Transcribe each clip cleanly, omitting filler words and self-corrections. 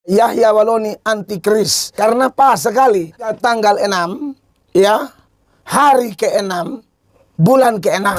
Yahya Waloni antikris. Karena pas sekali tanggal 6, ya, hari ke-6, bulan ke-6.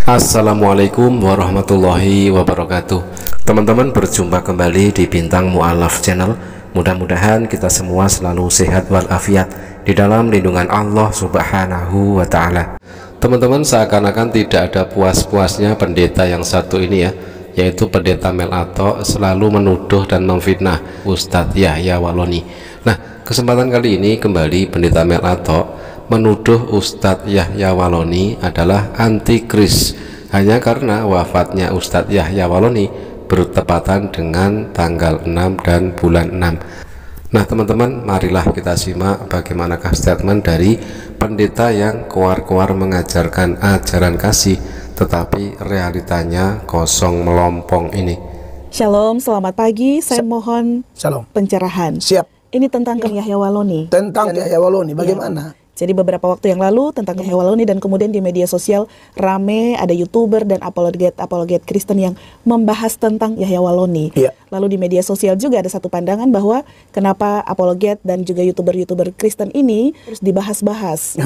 Assalamualaikum warahmatullahi wabarakatuh. Teman-teman, berjumpa kembali di Bintang Mu'alaf Channel. Mudah-mudahan kita semua selalu sehat walafiat di dalam lindungan Allah Subhanahu wa Ta'ala. Teman-teman, seakan-akan tidak ada puas-puasnya pendeta yang satu ini ya, yaitu pendeta Mel Atok, selalu menuduh dan memfitnah Ustadz Yahya Waloni. Nah, kesempatan kali ini kembali pendeta Mel Atok menuduh Ustadz Yahya Waloni adalah antikris hanya karena wafatnya Ustadz Yahya Waloni bertepatan dengan tanggal 6 dan bulan 6. Nah teman-teman, marilah kita simak bagaimanakah statement dari pendeta yang keluar-keluar mengajarkan ajaran kasih tetapi realitanya kosong melompong ini. Shalom, selamat pagi. Saya mohon Shalom. pencerahan. Siap. Ini tentang Yahya Waloni. Tentang Yahya Waloni, bagaimana? Jadi beberapa waktu yang lalu tentang Yahya Waloni, dan kemudian di media sosial rame ada YouTuber dan apologet Kristen yang membahas tentang Yahya Waloni. Iya. Lalu di media sosial juga ada satu pandangan bahwa kenapa apologet dan juga YouTuber Kristen ini terus dibahas-bahas.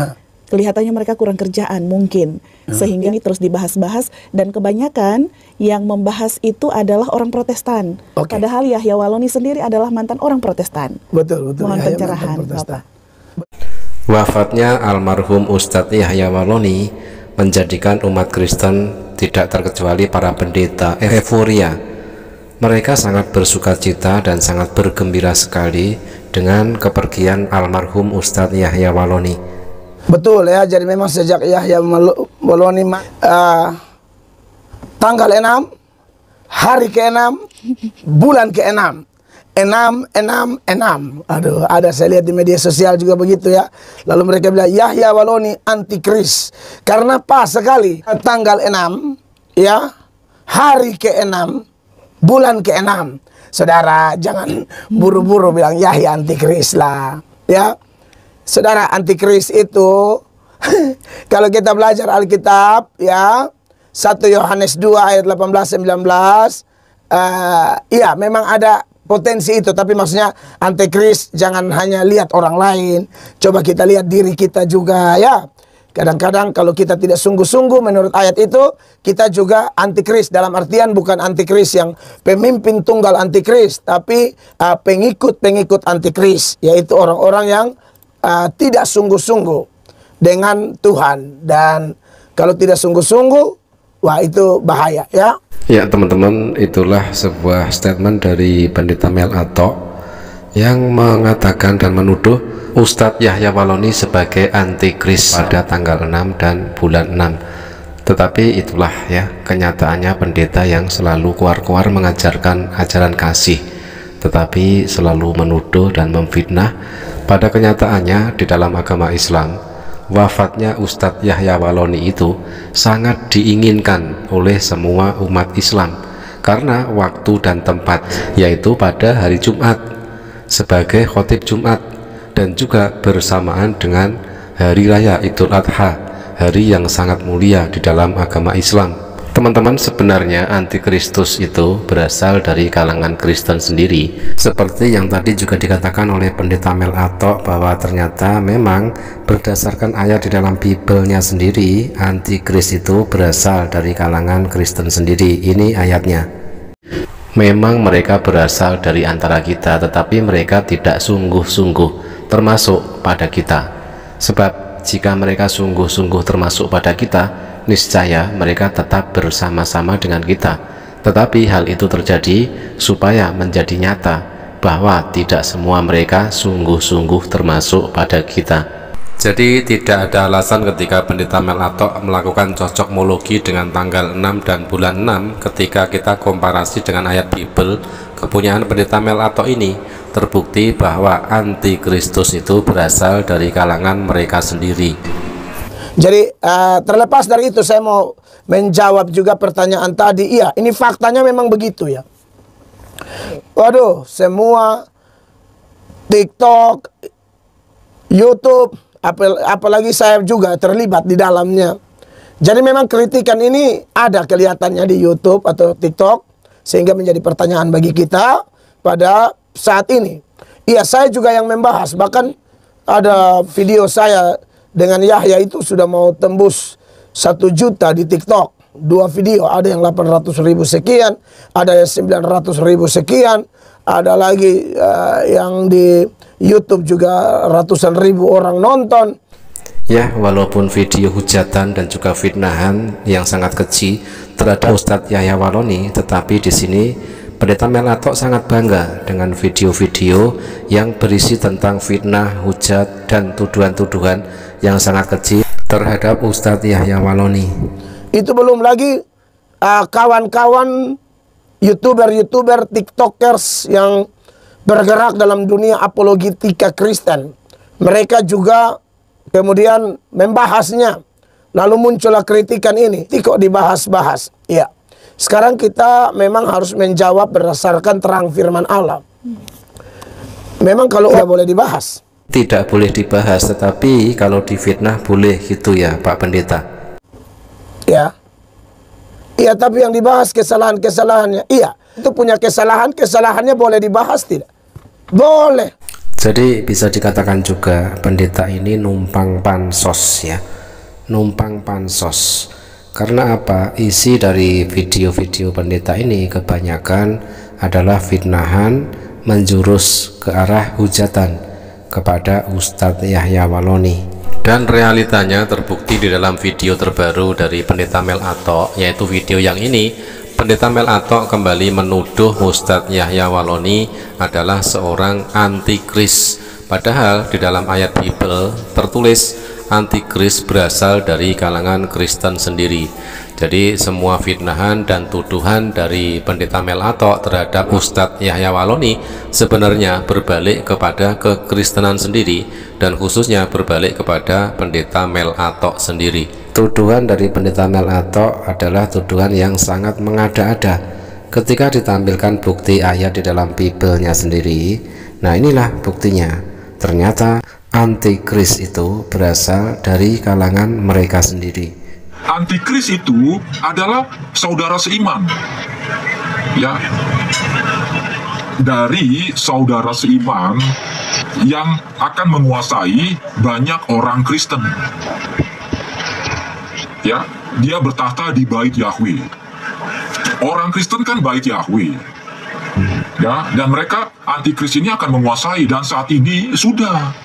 Kelihatannya mereka kurang kerjaan mungkin, sehingga ini terus dibahas-bahas, dan kebanyakan yang membahas itu adalah orang Protestan. Padahal Yahya Waloni sendiri adalah mantan orang Protestan. Betul. Mohon Yahya pencerahan, mantan Protestan. Bapak. Wafatnya almarhum Ustadz Yahya Waloni menjadikan umat Kristen, tidak terkecuali para pendeta, euforia. Mereka sangat bersukacita dan sangat bergembira sekali dengan kepergian almarhum Ustadz Yahya Waloni. Betul ya, jadi memang sejak Yahya Waloni tanggal 6, hari ke-6, bulan ke-6. 6. Aduh, ada saya lihat di media sosial juga begitu ya. Lalu mereka bilang Yahya Waloni antikris. Karena pas sekali tanggal 6, ya, hari ke-6, bulan ke-6. Saudara, jangan buru-buru bilang Yahya antikris lah, ya. Saudara, antikris itu kalau kita belajar Alkitab ya, 1 Yohanes 2 ayat 18-19, iya memang ada potensi itu, tapi maksudnya antikris jangan hanya lihat orang lain, coba kita lihat diri kita juga ya. Kadang-kadang kalau kita tidak sungguh-sungguh menurut ayat itu, kita juga antikris, dalam artian bukan antikris yang pemimpin tunggal antikris, tapi pengikut-pengikut antikris, yaitu orang-orang yang tidak sungguh-sungguh dengan Tuhan. Dan kalau tidak sungguh-sungguh, wah itu bahaya ya. Ya teman-teman, itulah sebuah statement dari pendeta Mel Atok yang mengatakan dan menuduh Ustadz Yahya Waloni sebagai antikris pada tanggal 6 dan bulan 6. Tetapi itulah ya kenyataannya pendeta yang selalu keluar-keluar mengajarkan ajaran kasih tetapi selalu menuduh dan memfitnah. Pada kenyataannya di dalam agama Islam, wafatnya Ustadz Yahya Waloni itu sangat diinginkan oleh semua umat Islam karena waktu dan tempat, yaitu pada hari Jumat sebagai khotib Jumat dan juga bersamaan dengan hari raya Idul Adha, hari yang sangat mulia di dalam agama Islam. Teman-teman, sebenarnya antikristus itu berasal dari kalangan Kristen sendiri, seperti yang tadi juga dikatakan oleh pendeta Mel Atok bahwa ternyata memang berdasarkan ayat di dalam Bibelnya sendiri, antikris itu berasal dari kalangan Kristen sendiri. Ini ayatnya. Memang mereka berasal dari antara kita, tetapi mereka tidak sungguh-sungguh termasuk pada kita. Sebab jika mereka sungguh-sungguh termasuk pada kita, niscaya mereka tetap bersama-sama dengan kita. Tetapi hal itu terjadi supaya menjadi nyata bahwa tidak semua mereka sungguh-sungguh termasuk pada kita. Jadi tidak ada alasan ketika pendeta Mel Atok melakukan cocokmologi dengan tanggal 6 dan bulan 6 ketika kita komparasi dengan ayat Bibel kepunyaan pendeta Mel Atok ini, terbukti bahwa antikristus itu berasal dari kalangan mereka sendiri. Jadi terlepas dari itu, saya mau menjawab juga pertanyaan tadi. Iya, ini faktanya memang begitu ya. Waduh, semua TikTok, YouTube, apalagi saya juga terlibat di dalamnya. Jadi memang kritikan ini ada kelihatannya di YouTube atau TikTok, sehingga menjadi pertanyaan bagi kita pada saat ini. Iya, saya juga yang membahas, bahkan ada video saya dengan Yahya itu sudah mau tembus 1 juta di TikTok. 2 video, ada yang 800.000 sekian, ada yang 900.000 sekian, ada lagi yang di YouTube juga ratusan ribu orang nonton. Ya, walaupun video hujatan dan juga fitnahan yang sangat keji terhadap Ustadz Yahya Waloni, tetapi di sini Pendeta Mel Atok sangat bangga dengan video-video yang berisi tentang fitnah, hujat, dan tuduhan-tuduhan yang sangat keji terhadap Ustadz Yahya Waloni. Itu belum lagi kawan-kawan YouTuber, TikTokers yang bergerak dalam dunia apologetika Kristen. Mereka juga kemudian membahasnya, lalu muncullah kritikan ini. Kok dibahas-bahas? Ya, sekarang kita memang harus menjawab berdasarkan terang firman Allah. Memang kalau nggak boleh dibahas, tidak boleh dibahas, tetapi kalau difitnah boleh gitu ya Pak Pendeta. Ya, iya, tapi yang dibahas kesalahan-kesalahannya. Iya, itu punya kesalahannya boleh dibahas tidak? Boleh. Jadi bisa dikatakan juga pendeta ini numpang pansos ya, numpang pansos. Karena apa? Isi dari video-video pendeta ini kebanyakan adalah fitnahan menjurus ke arah hujatan kepada Ustadz Yahya Waloni. Dan realitanya terbukti di dalam video terbaru dari Pendeta Mel Atok, yaitu video yang ini. Pendeta Mel Atok kembali menuduh Ustadz Yahya Waloni adalah seorang antikris. Padahal di dalam ayat Bible tertulis antikris berasal dari kalangan Kristen sendiri. Jadi semua fitnahan dan tuduhan dari Pendeta Mel Atok terhadap Ustadz Yahya Waloni sebenarnya berbalik kepada kekristenan sendiri, dan khususnya berbalik kepada Pendeta Mel Atok sendiri. Tuduhan dari Pendeta Mel Atok adalah tuduhan yang sangat mengada-ada. Ketika ditampilkan bukti ayat di dalam Bible-nya sendiri, nah inilah buktinya. Ternyata antikris itu berasal dari kalangan mereka sendiri. Antikris itu adalah saudara seiman, ya, dari saudara seiman yang akan menguasai banyak orang Kristen. Ya, dia bertahta di bait Yahweh. Orang Kristen kan bait Yahweh. Ya, dan mereka antikris ini akan menguasai, dan saat ini sudah.